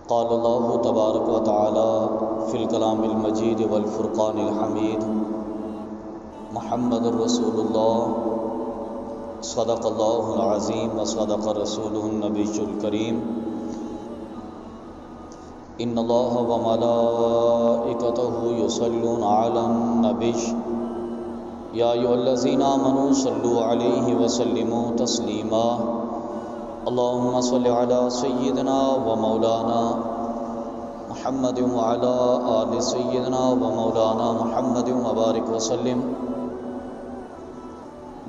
قال اللہ تبارک و تعالی فی الکلام المجید والفرقان الحمید محمد الرسول اللہ صدق اللہ العظیم و صدق رسولہ النبی الکریم ان اللہ و ملائکتہ یصلون علی النبی یا ایھا الذین آمنوا صلوا علیہ وسلموا تسلیما اللہم صل علی سیدنا و مولانا محمد وعلی آل سیدنا و مولانا محمد وبارک وسلم۔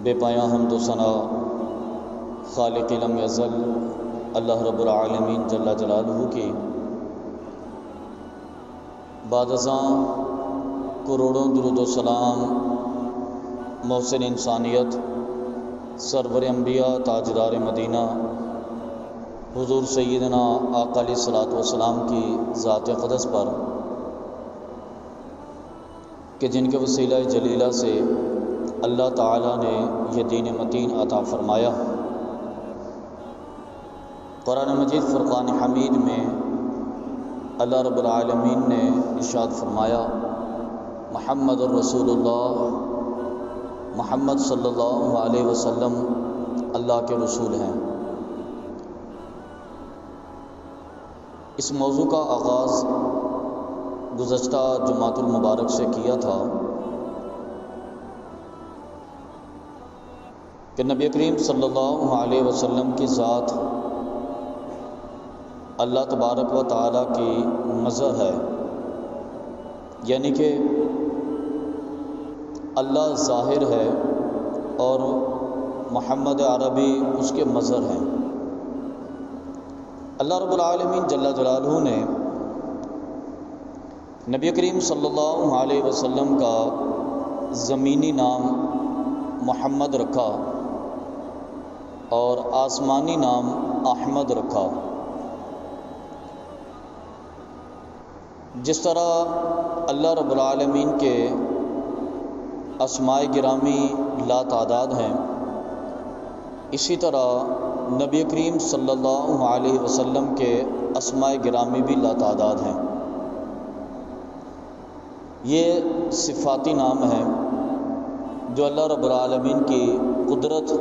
بے پایاں حمد و ثنا خالق لم یزل اللہ رب العالمین جل جلالہ کی بعد ازاں کروڑوں درود و سلام محسن انسانیت سرور انبیاء تاجدار مدینہ حضور سیدنا آقا علیہ الصلوۃ والسلام کی ذات اقدس پر کہ جن کے وسیلہ جلیلہ سے اللہ تعالیٰ نے یہ دین متین عطا فرمایا۔ قرآن مجید فرقان حمید میں اللہ رب العالمین نے ارشاد فرمایا محمد الرسول اللہ، محمد صلی اللہ علیہ وسلم اللہ کے رسول ہیں۔ اس موضوع کا آغاز گزشتہ جمعۃ المبارک سے کیا تھا کہ نبی کریم صلی اللہ علیہ وسلم کی ذات اللہ تبارک و تعالیٰ کی مظہر ہے، یعنی کہ اللہ ظاہر ہے اور محمد عربی اس کے مظہر ہیں۔ اللہ رب العالمین جل جلالہ نے نبی کریم صلی اللہ علیہ وسلم کا زمینی نام محمد رکھا اور آسمانی نام احمد رکھا۔ جس طرح اللہ رب العالمین کے اسماء گرامی لا تعداد ہیں، اسی طرح نبی کریم صلی اللہ علیہ وسلم کے اسماء گرامی بھی لا تعداد ہیں۔ یہ صفاتی نام ہیں جو اللہ رب العالمین کی قدرت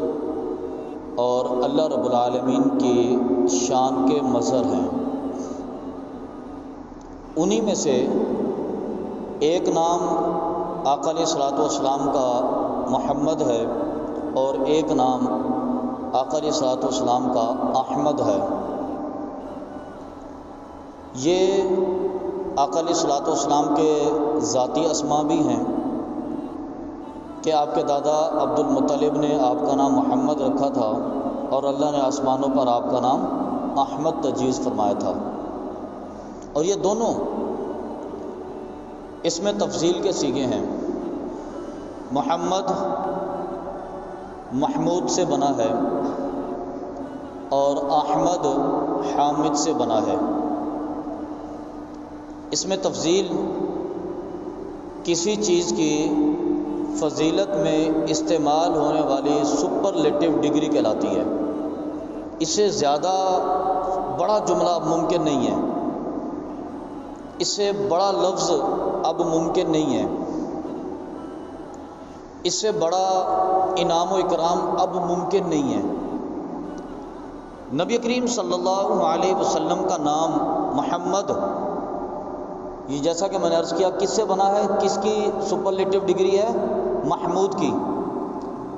اور اللہ رب العالمین کی شان کے مظہر ہیں۔ انہی میں سے ایک نام آقا علیہ الصلوۃ والسلام کا محمد ہے اور ایک نام آقا علیہ الصلوۃ والسلام کا احمد ہے۔ یہ آقا علیہ الصلوۃ والسلام کے ذاتی اسماء بھی ہیں کہ آپ کے دادا عبد المطلب نے آپ کا نام محمد رکھا تھا اور اللہ نے آسمانوں پر آپ کا نام احمد تجویز فرمایا تھا، اور یہ دونوں اس میں تفضیل کے صیغے ہیں۔ محمد محمود سے بنا ہے اور احمد حامد سے بنا ہے۔ اس میں تفضیل کسی چیز کی فضیلت میں استعمال ہونے والی سپرلیٹو ڈگری کہلاتی ہے۔ اس سے زیادہ بڑا جملہ ممکن نہیں ہے، اس سے بڑا لفظ اب ممکن نہیں ہے، اس سے بڑا انعام و اکرام اب ممکن نہیں ہے۔ نبی کریم صلی اللہ علیہ وسلم کا نام محمد، یہ جیسا کہ میں نے عرض کیا کس سے بنا ہے، کس کی سپرلیٹو ڈگری ہے؟ محمود کی،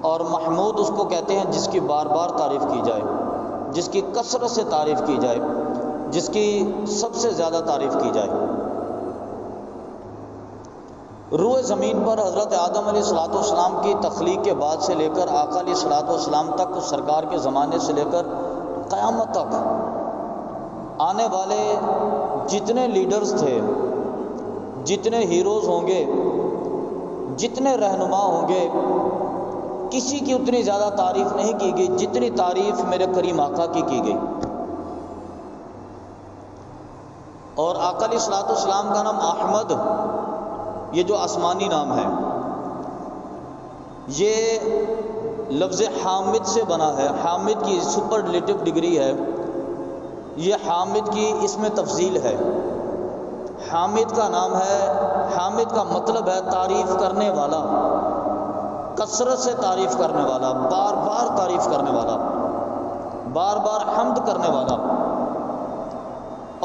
اور محمود اس کو کہتے ہیں جس کی بار بار تعریف کی جائے، جس کی کثرت سے تعریف کی جائے، جس کی سب سے زیادہ تعریف کی جائے۔ روح زمین پر حضرت آدم علیہ الصلوۃ والسلام کی تخلیق کے بعد سے لے کر آقا علیہ الصلوۃ والسلام تک، سرکار کے زمانے سے لے کر قیامت تک آنے والے جتنے لیڈرز تھے، جتنے ہیروز ہوں گے، جتنے رہنما ہوں گے، کسی کی اتنی زیادہ تعریف نہیں کی گئی جتنی تعریف میرے کریم آقا کی گئی۔ اور آقا علیہ الصلوۃ والسلام کا نام احمد، یہ جو آسمانی نام ہے، یہ لفظ حامد سے بنا ہے۔ حامد کی سپرلیٹو ڈگری ہے یہ حامد کی اس میں تفضیل ہے۔ حامد کا نام ہے، حامد کا مطلب ہے تعریف کرنے والا، کثرت سے تعریف کرنے والا، بار بار تعریف کرنے والا، بار بار حمد کرنے والا۔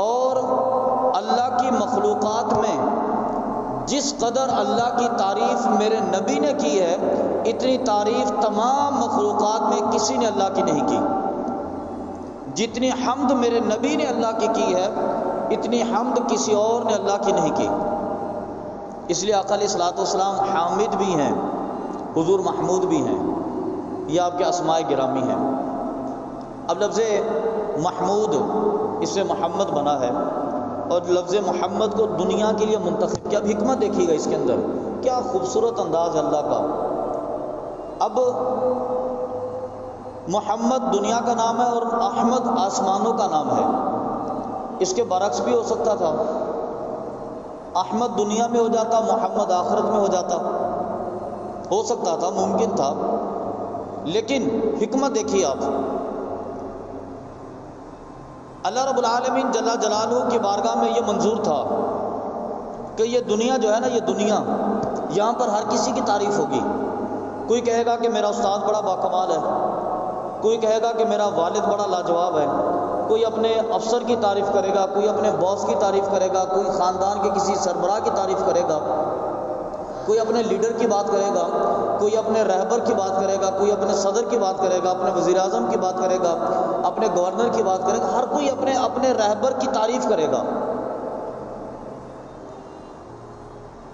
اور اللہ کی مخلوقات میں جس قدر اللہ کی تعریف میرے نبی نے کی ہے، اتنی تعریف تمام مخلوقات میں کسی نے اللہ کی نہیں کی۔ جتنی حمد میرے نبی نے اللہ کی ہے، اتنی حمد کسی اور نے اللہ کی نہیں کی۔ اس لیے آقا علیہ الصلوۃ والسلام حامد بھی ہیں، حضور محمود بھی ہیں، یہ آپ کے اسماء گرامی ہیں۔ اب لفظ محمود اس سے محمد بنا ہے، اور لفظ محمد کو دنیا کے لیے منتخب کیا۔ اب حکمت دیکھیے گا اس کے اندر، کیا خوبصورت انداز ہے اللہ کا۔ اب محمد دنیا کا نام ہے اور احمد آسمانوں کا نام ہے، اس کے برعکس بھی ہو سکتا تھا، احمد دنیا میں ہو جاتا، محمد آخرت میں ہو جاتا، ہو سکتا تھا، ممکن تھا۔ لیکن حکمت دیکھیے آپ، اللہ رب العالمین جل جلالہ کی بارگاہ میں یہ منظور تھا کہ یہ دنیا جو ہے نا، یہ دنیا، یہاں پر ہر کسی کی تعریف ہوگی۔ کوئی کہے گا کہ میرا استاد بڑا باکمال ہے، کوئی کہے گا کہ میرا والد بڑا لاجواب ہے، کوئی اپنے افسر کی تعریف کرے گا، کوئی اپنے باس کی تعریف کرے گا، کوئی خاندان کے کسی سربراہ کی تعریف کرے گا، کوئی اپنے لیڈر کی بات کرے گا، کوئی اپنے رہبر کی بات کرے گا، کوئی اپنے صدر کی بات کرے گا، اپنے وزیر اعظم کی بات کرے گا، اپنے گورنر کی بات کرے گا، ہر کوئی اپنے رہبر کی تعریف کرے گا،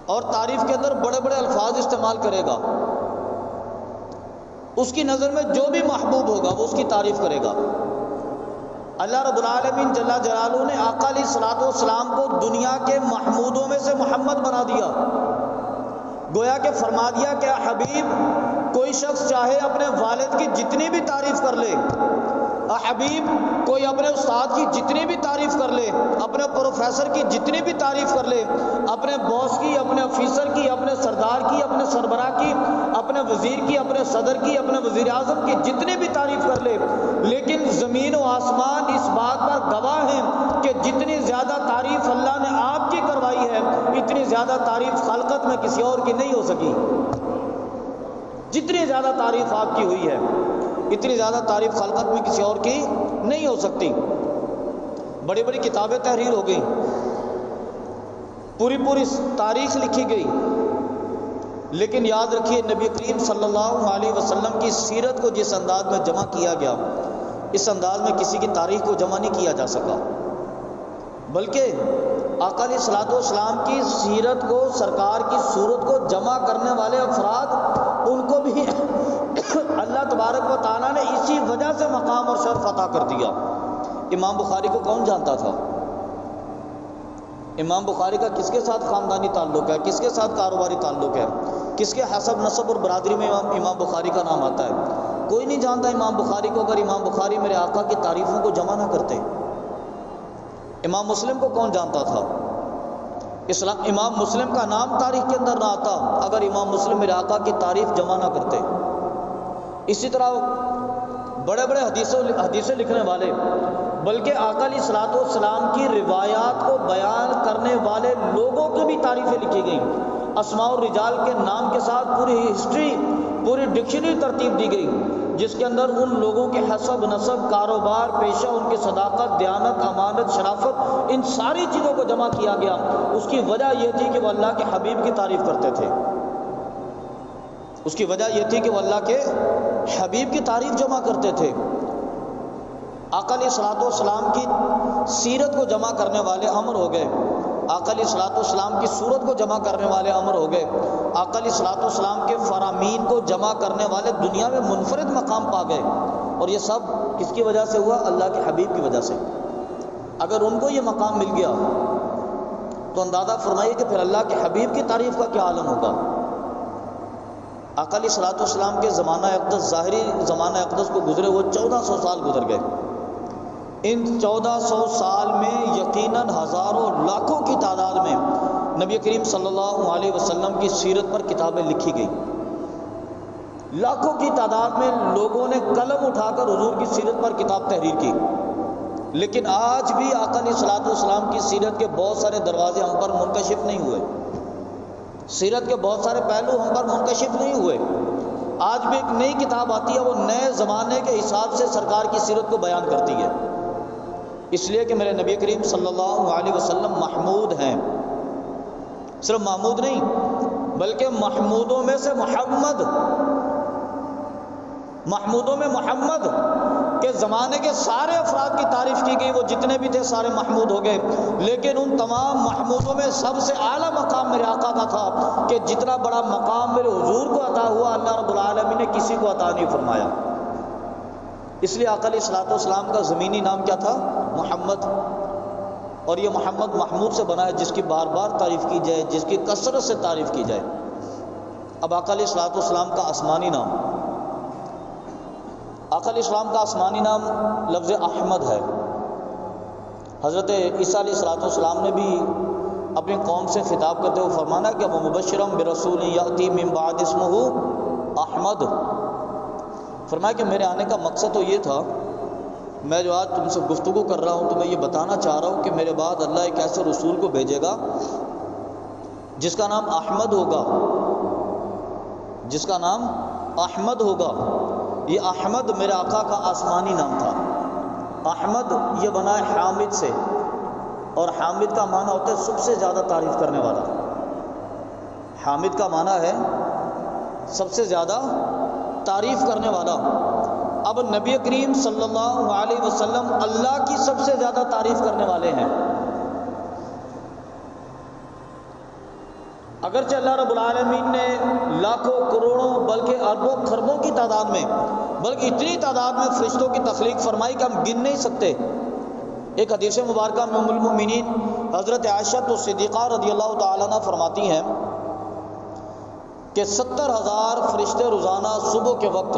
اور تعریف کے اندر بڑے بڑے الفاظ استعمال کرے گا۔ اس کی نظر میں جو بھی محبوب ہوگا وہ اس کی تعریف کرے گا۔ اللہ رب العالمین جل جلالہ نے آقا علیہ الصلوۃ والسلام کو دنیا کے محمودوں میں سے محمد بنا دیا، گویا کہ فرما دیا کہ حبیب، کوئی شخص چاہے اپنے والد کی جتنی بھی تعریف کر لے، حبیب کوئی اپنے استاد کی جتنی بھی تعریف کر لے، اپنے پروفیسر کی جتنی بھی تعریف کر لے، اپنے باس کی، اپنے آفیسر کی، اپنے سردار کی، اپنے سربراہ کی، اپنے وزیر کی، اپنے صدر کی، اپنے وزیر اعظم کی جتنی بھی تعریف کر لے، لیکن زمین و آسمان اس بات پر گواہ ہیں کہ جتنی زیادہ تعریف اللہ نے آپ کی کروائی ہے، اتنی زیادہ تعریف خلقت میں کسی اور کی نہیں ہو سکی۔ جتنی زیادہ تعریف آپ کی ہوئی ہے، اتنی زیادہ تعریف خلقت میں کسی اور کی نہیں ہو سکتی۔ بڑی بڑی کتابیں تحریر ہو گئی، پوری تاریخ لکھی گئی، لیکن یاد رکھیے نبی کریم صلی اللہ علیہ وسلم کی سیرت کو جس انداز میں جمع کیا گیا، اس انداز میں کسی کی تاریخ کو جمع نہیں کیا جا سکا، بلکہ آقا علیہ الصلوۃ والسلام کی سیرت کو، سرکار کی صورت کو جمع کرنے والے افراد، ان کو بھی اللہ تبارک و تعالیٰ نے اسی وجہ سے مقام اور شرف عطا کر دیا۔ امام بخاری کو کون جانتا تھا؟ امام بخاری کا کس کے ساتھ خاندانی تعلق ہے، کس کے ساتھ کاروباری تعلق ہے، کس کے حسب نسب اور برادری میں امام بخاری کا نام آتا ہے؟ کوئی نہیں جانتا امام بخاری کو، اگر امام بخاری میرے آقا کی تعریفوں کو جمع نہ کرتے۔ امام مسلم کو کون جانتا تھا؟ امام مسلم کا نام تاریخ کے اندر نہ آتا اگر امام مسلم میرے آقا کی تعریف جمع نہ کرتے۔ اسی طرح بڑے بڑے حدیثیں لکھنے والے، بلکہ آقا علیہ الصلوۃ والسلام کی روایات کو بیان کرنے والے لوگوں کی بھی تعریفیں لکھی گئیں، اسماء الرجال کے نام کے ساتھ پوری ہسٹری، پوری ڈکشنری ترتیب دی گئی، جس کے اندر ان لوگوں کے حسب نسب، کاروبار، پیشہ، ان کی صداقت، دیانت، امانت، شرافت، ان ساری چیزوں کو جمع کیا گیا۔ اس کی وجہ یہ تھی کہ وہ اللہ کے حبیب کی تعریف کرتے تھے، اس کی وجہ یہ تھی کہ وہ اللہ کے حبیب کی تعریف جمع کرتے تھے۔ آقا علیہ الصلوۃ والسلام کی سیرت کو جمع کرنے والے امر ہو گئے، آقا علیہ الصلوۃ والسلام کی صورت کو جمع کرنے والے امر ہو گئے، آقا علیہ الصلوۃ والسلام کے فرامین کو جمع کرنے والے دنیا میں منفرد مقام پا گئے، اور یہ سب کس کی وجہ سے ہوا؟ اللہ کے حبیب کی وجہ سے۔ اگر ان کو یہ مقام مل گیا تو اندازہ فرمائیے کہ پھر اللہ کے حبیب کی تعریف کا کیا عالم ہوگا۔ آقا علیہ الصلوۃ والسلام کے زمانہ اقدس، ظاہری زمانہ اقدس کو گزرے وہ 1400 سال گزر گئے۔ ان 1400 سال میں یقیناً ہزاروں لاکھوں کی تعداد میں نبی کریم صلی اللہ علیہ وسلم کی سیرت پر کتابیں لکھی گئی، لاکھوں کی تعداد میں لوگوں نے قلم اٹھا کر حضور کی سیرت پر کتاب تحریر کی۔ لیکن آج بھی آقا علیہ الصلوۃ والسلام کی سیرت کے بہت سارے دروازے ہم پر منکشف نہیں ہوئے، سیرت کے بہت سارے پہلو ہم پر منکشف نہیں ہوئے۔ آج بھی ایک نئی کتاب آتی ہے، وہ نئے زمانے کے حساب سے سرکار کی سیرت کو بیان کرتی ہے، اس لیے کہ میرے نبی کریم صلی اللہ علیہ وسلم محمود ہیں، صرف محمود نہیں بلکہ محمودوں میں سے محمد، محمودوں میں محمد کے زمانے کے سارے افراد کی تعریف کی گئی، وہ جتنے بھی تھے سارے محمود ہو گئے، لیکن ان تمام محمودوں میں سب سے اعلیٰ مقام میرے آقا کا تھا کہ جتنا بڑا مقام میرے حضور کو عطا ہوا اللہ رب العالمین نے کسی کو عطا نہیں فرمایا۔ اس لیے آقا علیہ الصلوۃ والسلام کا زمینی نام کیا تھا؟ محمد، اور یہ محمد محمود سے بنا ہے جس کی بار بار تعریف کی جائے، جس کی کثرت سے تعریف کی جائے۔ اب آقا علیہ الصلوۃ والسلام کا آسمانی نام، آقا علیہ السلام کا آسمانی نام لفظ احمد ہے۔ حضرت عیسیٰ علیہ الصلوۃ والسلام نے بھی اپنی قوم سے خطاب کرتے ہوئے فرمانا کہ مبشرا برسول یأتی من بعد اسمہ احمد، فرمایا کہ میرے آنے کا مقصد تو یہ تھا، میں جو آج تم سے گفتگو کر رہا ہوں تو میں یہ بتانا چاہ رہا ہوں کہ میرے بعد اللہ ایک ایسے رسول کو بھیجے گا جس کا نام احمد ہوگا، جس کا نام احمد ہوگا۔ یہ احمد میرے آقا کا آسمانی نام تھا۔ احمد یہ بنا ہے حامد سے، اور حامد کا معنی ہوتا ہے سب سے زیادہ تعریف کرنے والا۔ حامد کا معنی ہے سب سے زیادہ تعریف کرنے والا۔ اب نبی کریم صلی اللہ علیہ وسلم اللہ کی سب سے زیادہ تعریف کرنے والے ہیں۔ اگرچہ اللہ رب العالمین نے لاکھوں کروڑوں بلکہ اربوں خربوں کی تعداد میں، بلکہ اتنی تعداد میں فرشتوں کی تخلیق فرمائی کہ ہم گن نہیں سکتے۔ ایک حدیث مبارکہ میں ام المؤمنین حضرت عائشہ صدیقہ رضی اللہ تعالیٰ عنہ فرماتی ہیں کہ 70,000 فرشتے روزانہ صبح کے وقت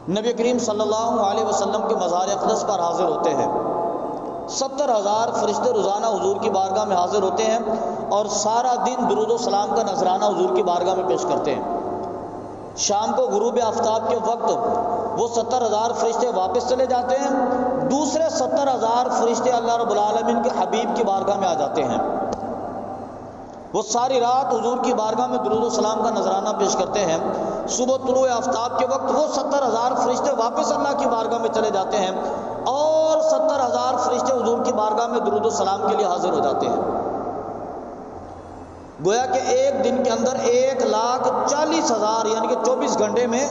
نبی کریم صلی اللہ علیہ وسلم کے مزار اقدس پر حاضر ہوتے ہیں۔ 70,000 فرشتے روزانہ حضور کی بارگاہ میں حاضر ہوتے ہیں اور سارا دن درود و سلام کا نذرانہ حضور کی بارگاہ میں پیش کرتے ہیں۔ شام کو غروب آفتاب کے وقت وہ 70,000 فرشتے واپس چلے جاتے ہیں، دوسرے 70,000 فرشتے اللہ رب العالمین کے حبیب کی بارگاہ میں آ جاتے ہیں۔ وہ ساری رات حضور کی بارگاہ میں درود و سلام کا نذرانہ پیش کرتے ہیں۔ صبح طلوع آفتاب کے وقت وہ 70,000 فرشتے واپس اللہ کی بارگاہ میں چلے جاتے ہیں اور 70,000 فرشتے حضور کی بارگاہ میں درود و سلام کے لیے حاضر ہو جاتے ہیں۔ گویا کہ ایک دن کے اندر 1,40,000 یعنی کہ 24 گھنٹے میں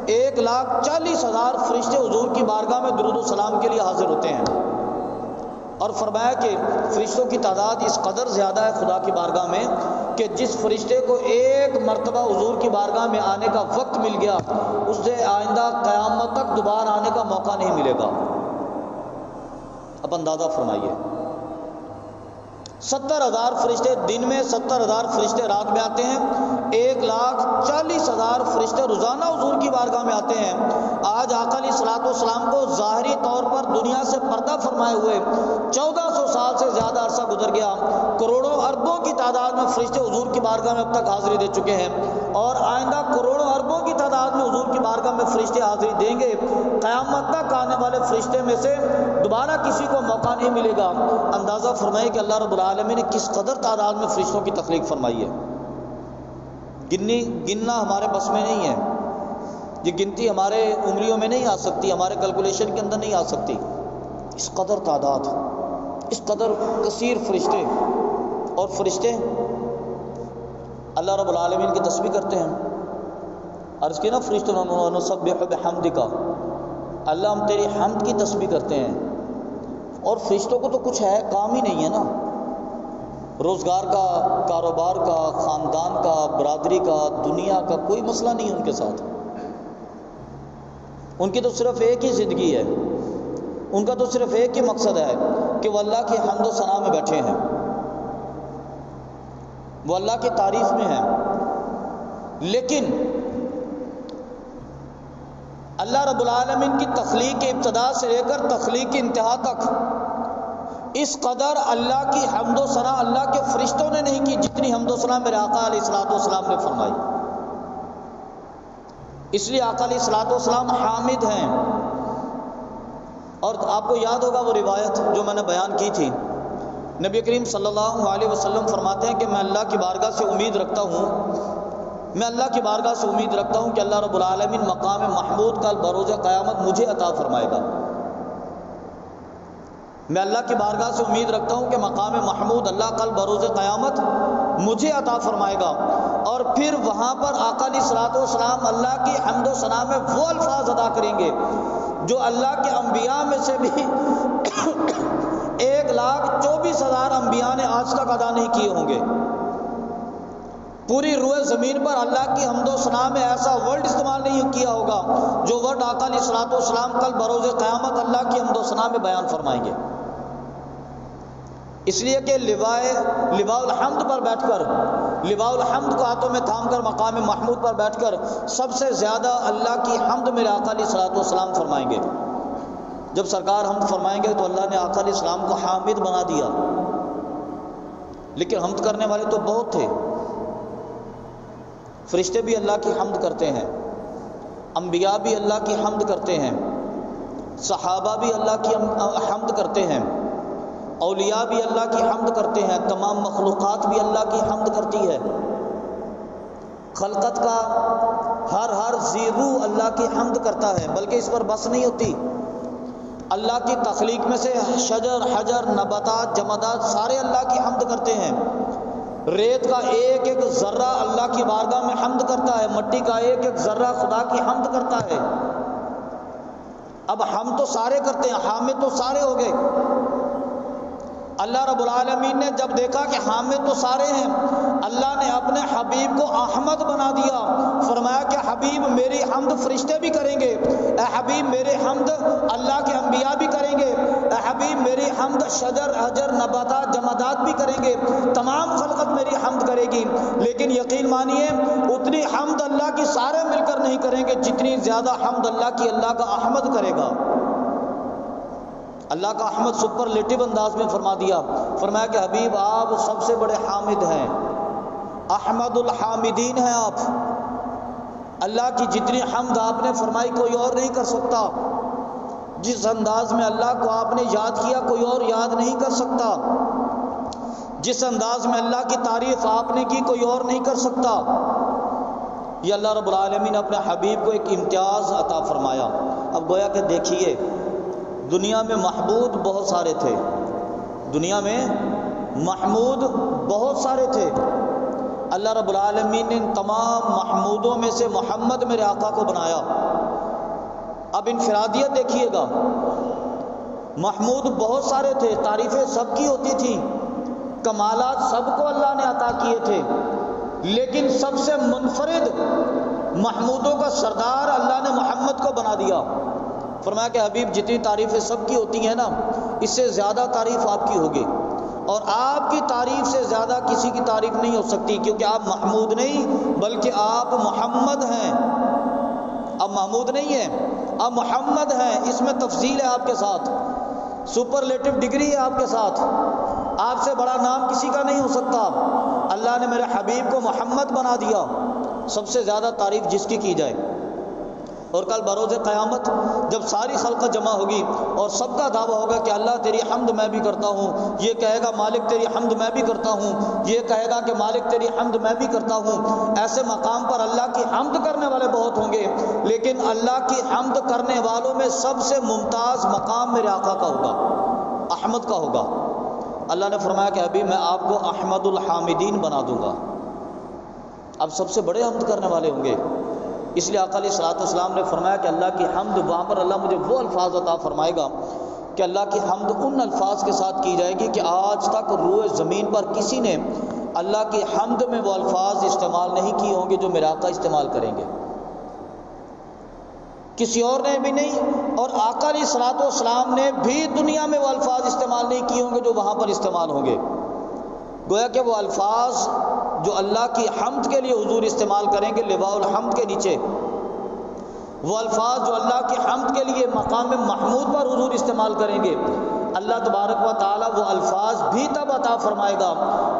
1,40,000 فرشتے حضور کی بارگاہ میں درود و سلام کے لیے حاضر ہوتے ہیں۔ اور فرمایا کہ فرشتوں کی تعداد اس قدر زیادہ ہے خدا کی بارگاہ میں کہ جس فرشتے کو ایک مرتبہ حضور کی بارگاہ میں آنے کا وقت مل گیا اس سے آئندہ قیامت تک دوبارہ آنے کا موقع نہیں ملے گا۔ اب اندازہ فرمائیے، 70,000 فرشتے دن میں، 70,000 فرشتے رات میں آتے ہیں، 1,40,000 فرشتے روزانہ حضور کی بارگاہ میں آتے ہیں۔ آج آقا علیہ الصلوۃ والسلام کو ظاہری طور پر دنیا سے پردہ فرمائے ہوئے 1400 سال سے زیادہ عرصہ گزر گیا، کروڑوں اربوں کی تعداد میں فرشتے حضور کی بارگاہ میں اب تک حاضری دے چکے ہیں، اور آئندہ کروڑوں اربوں کی تعداد میں حضور کی بارگاہ میں فرشتے حاضری دیں گے۔ قیامت تک آنے والے فرشتے میں سے دوبارہ کسی کو موقع نہیں ملے گا۔ اندازہ فرمائے کہ اللہ رب العالمین نے کس قدر تعداد میں فرشتوں کی تخلیق فرمائی ہے۔ گننا ہمارے بس میں نہیں ہے، یہ گنتی ہمارے انگلیوں میں نہیں آ سکتی، ہمارے کیلکولیشن کے اندر نہیں آ سکتی۔ اس قدر تعداد، اس قدر کثیر فرشتے، اور فرشتے اللہ رب العالمین کی تسبیح کرتے ہیں۔ عرض کی نا فرشتوں نے نسبح بحمدک، اللہ ہم تیری حمد کی تسبیح کرتے ہیں۔ اور فرشتوں کو تو کچھ ہے کام ہی نہیں ہے نا، روزگار کا، کاروبار کا، خاندان کا، برادری کا، دنیا کا کوئی مسئلہ نہیں ہے ان کے ساتھ۔ ان کی تو صرف ایک ہی زندگی ہے، ان کا تو صرف ایک ہی مقصد ہے کہ وہ اللہ کی حمد و ثنا میں بیٹھے ہیں، وہ اللہ کی تعریف میں ہیں۔ لیکن اللہ رب العالمین کی تخلیق کی ابتدا سے لے کر تخلیق کی انتہا تک اس قدر اللہ کی حمد و ثنا اللہ کے فرشتوں نے نہیں کی جتنی حمد و ثنا میرے آقا علیہ الصلوۃ والسلام نے فرمائی۔ اس لیے آقا علیہ الصلوۃ والسلام حامد ہیں، اور آپ کو یاد ہوگا وہ روایت جو میں نے بیان کی تھی، نبی کریم صلی اللہ علیہ وسلم فرماتے ہیں کہ میں اللہ کی بارگاہ سے امید رکھتا ہوں کہ اللہ رب العالمین مقام محمود کل بروز قیامت مجھے عطا فرمائے گا۔ میں اللہ کی بارگاہ سے امید رکھتا ہوں کہ مقام محمود اللہ کل بروز قیامت مجھے عطا فرمائے گا، اور پھر وہاں پر آقا علیہ الصلوۃ والسلام اللہ کی حمد و ثنا میں وہ الفاظ ادا کریں گے جو اللہ کے انبیاء میں سے بھی 1,24,000 انبیاء نے آج تک ادا نہیں کیے ہوں گے۔ پوری روئے زمین پر اللہ کی حمد و ثنا میں ایسا ورڈ استعمال نہیں کیا ہوگا جو ورڈ آقا علیہ الصلوۃ والسلام کل بروز قیامت اللہ کی حمد و ثنا میں بیان فرمائیں گے۔ اس لیے کہ لواء الحمد پر بیٹھ کر، لواء الحمد کو ہاتھوں میں تھام کر مقام محمود پر بیٹھ کر سب سے زیادہ اللہ کی حمد میرے آقا علیہ الصلوۃ والسلام فرمائیں گے۔ جب سرکار حمد فرمائیں گے تو اللہ نے آقا علیہ السلام کو حامد بنا دیا، لیکن حمد کرنے والے تو بہت تھے۔ فرشتے بھی اللہ کی حمد کرتے ہیں، انبیاء بھی اللہ کی حمد کرتے ہیں، صحابہ بھی اللہ کی حمد کرتے ہیں، اولیاء بھی اللہ کی حمد کرتے ہیں، تمام مخلوقات بھی اللہ کی حمد کرتی ہے۔ خلقت کا ہر ذی روح اللہ کی حمد کرتا ہے، بلکہ اس پر بس نہیں ہوتی۔ اللہ کی تخلیق میں سے شجر، حجر، نباتات، جمادات سارے اللہ کی حمد کرتے ہیں۔ ریت کا ایک ایک ذرہ اللہ کی بارگاہ میں حمد کرتا ہے، مٹی کا ایک ایک ذرہ خدا کی حمد کرتا ہے۔ اب ہم تو سارے کرتے ہیں، حامد تو سارے ہو گئے۔ اللہ رب العالمین نے جب دیکھا کہ حامد تو سارے ہیں، اللہ نے اپنے حبیب کو احمد بنا دیا۔ فرمایا کہ حبیب میری حمد فرشتے بھی کریں گے، اے حبیب میری حمد اللہ کے انبیاء بھی کریں گے، اے حبیب میری حمد شجر، حجر، نباتات، جمادات بھی کریں گے، تمام خلقت میری حمد کرے گی۔ لیکن یقین مانیے اتنی حمد اللہ کی سارے مل کر نہیں کریں گے جتنی زیادہ حمد اللہ کی اللہ کا احمد کرے گا۔ اللہ کا احمد سپرلیٹو انداز میں فرما دیا، فرمایا کہ حبیب آپ سب سے بڑے حامد ہیں، احمد الحامدین ہیں آپ۔ اللہ کی جتنی حمد آپ نے فرمائی کوئی اور نہیں کر سکتا، جس انداز میں اللہ کو آپ نے یاد کیا کوئی اور یاد نہیں کر سکتا، جس انداز میں اللہ کی تعریف آپ نے کی کوئی اور نہیں کر سکتا۔ یہ اللہ رب العالمین نے اپنے حبیب کو ایک امتیاز عطا فرمایا۔ اب گویا کہ دیکھیے دنیا میں محمود بہت سارے تھے، دنیا میں محمود بہت سارے تھے، اللہ رب العالمین نے ان تمام محمودوں میں سے محمد میرے آقا کو بنایا۔ اب انفرادیت دیکھیے گا، محمود بہت سارے تھے، تعریفیں سب کی ہوتی تھیں، کمالات سب کو اللہ نے عطا کیے تھے، لیکن سب سے منفرد محمودوں کا سردار اللہ نے محمد کو بنا دیا۔ فرمایا کہ حبیب جتنی تعریفیں سب کی ہوتی ہیں نا، اس سے زیادہ تعریف آپ کی ہوگی، اور آپ کی تعریف سے زیادہ کسی کی تعریف نہیں ہو سکتی، کیونکہ آپ محمود نہیں بلکہ آپ محمد ہیں۔ اب محمود نہیں ہیں، اب محمد ہیں، اس میں تفضیل ہے آپ کے ساتھ، سپرلیٹو ڈگری ہے آپ کے ساتھ، آپ سے بڑا نام کسی کا نہیں ہو سکتا۔ اللہ نے میرے حبیب کو محمد بنا دیا، سب سے زیادہ تعریف جس کی جائے۔ اور کل بروز قیامت جب ساری خلقت جمع ہوگی اور سب کا دعویٰ ہوگا کہ اللہ تیری حمد میں بھی کرتا ہوں، یہ کہے گا مالک تیری حمد میں بھی کرتا ہوں، یہ کہے گا کہ مالک تیری حمد میں بھی کرتا ہوں۔ ایسے مقام پر اللہ کی حمد کرنے والے بہت ہوں گے، لیکن اللہ کی حمد کرنے والوں میں سب سے ممتاز مقام میرے آقا کا ہوگا، احمد کا ہوگا۔ اللہ نے فرمایا کہ ابھی میں آپ کو احمد الحامدین بنا دوں گا، اب سب سے بڑے حمد کرنے والے ہوں گے۔ اس لیے آقا علیہ الصلوۃ والسلام نے فرمایا کہ اللہ کی حمد وہاں پر اللہ مجھے وہ الفاظ عطا فرمائے گا کہ اللہ کی حمد ان الفاظ کے ساتھ کی جائے گی کہ آج تک روئے زمین پر کسی نے اللہ کی حمد میں وہ الفاظ استعمال نہیں کیے ہوں گے جو میرے آقا استعمال کریں گے، کسی اور نے بھی نہیں، اور آقا علیہ الصلوۃ والسلام نے بھی دنیا میں وہ الفاظ استعمال نہیں کیے ہوں گے جو وہاں پر استعمال ہوں گے۔ گویا کہ وہ الفاظ جو اللہ کی حمد کے لیے حضور استعمال کریں گے لواء الحمد کے نیچے، وہ الفاظ جو اللہ کی حمد کے لیے مقام محمود پر حضور استعمال کریں گے، اللہ تبارک و تعالیٰ وہ الفاظ بھی تب عطا فرمائے گا،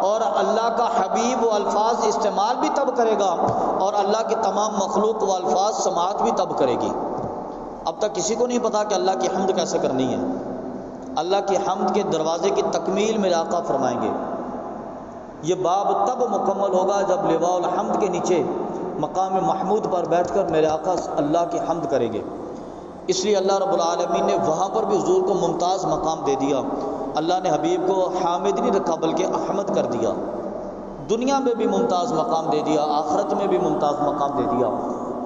اور اللہ کا حبیب وہ الفاظ استعمال بھی تب کرے گا، اور اللہ کی تمام مخلوق وہ الفاظ سماعت بھی تب کرے گی۔ اب تک کسی کو نہیں پتا کہ اللہ کی حمد کیسے کرنی ہے۔ اللہ کی حمد کے دروازے کی تکمیل میرے آقا فرمائیں گے۔ یہ باب تب مکمل ہوگا جب لواء الحمد کے نیچے مقام محمود پر بیٹھ کر میرے آقا اللہ کی حمد کریں گے۔ اس لیے اللہ رب العالمین نے وہاں پر بھی حضور کو ممتاز مقام دے دیا۔ اللہ نے حبیب کو حامد نہیں رکھا بلکہ احمد کر دیا۔ دنیا میں بھی ممتاز مقام دے دیا، آخرت میں بھی ممتاز مقام دے دیا۔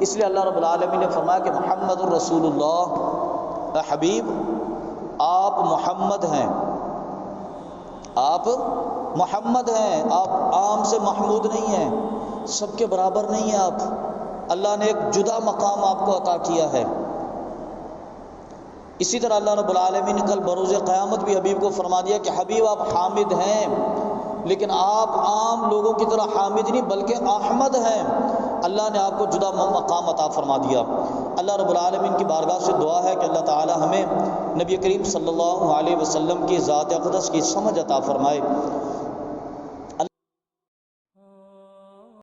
اس لیے اللہ رب العالمین نے فرمایا کہ محمد الرسول اللہ، اے حبیب آپ محمد ہیں، آپ محمد ہیں، آپ عام سے محمود نہیں ہیں، سب کے برابر نہیں ہیں آپ۔ اللہ نے ایک جدا مقام آپ کو عطا کیا ہے۔ اسی طرح اللہ رب العالمین نے کل بروز قیامت بھی حبیب کو فرما دیا کہ حبیب آپ حامد ہیں، لیکن آپ عام لوگوں کی طرح حامد نہیں بلکہ احمد ہیں۔ اللہ نے آپ کو جدا مقام عطا فرما دیا۔ اللہ رب العالمین کی بارگاہ سے دعا ہے کہ اللہ تعالی ہمیں نبی کریم صلی اللہ علیہ وسلم کی ذات اقدس کی سمجھ عطا فرمائے۔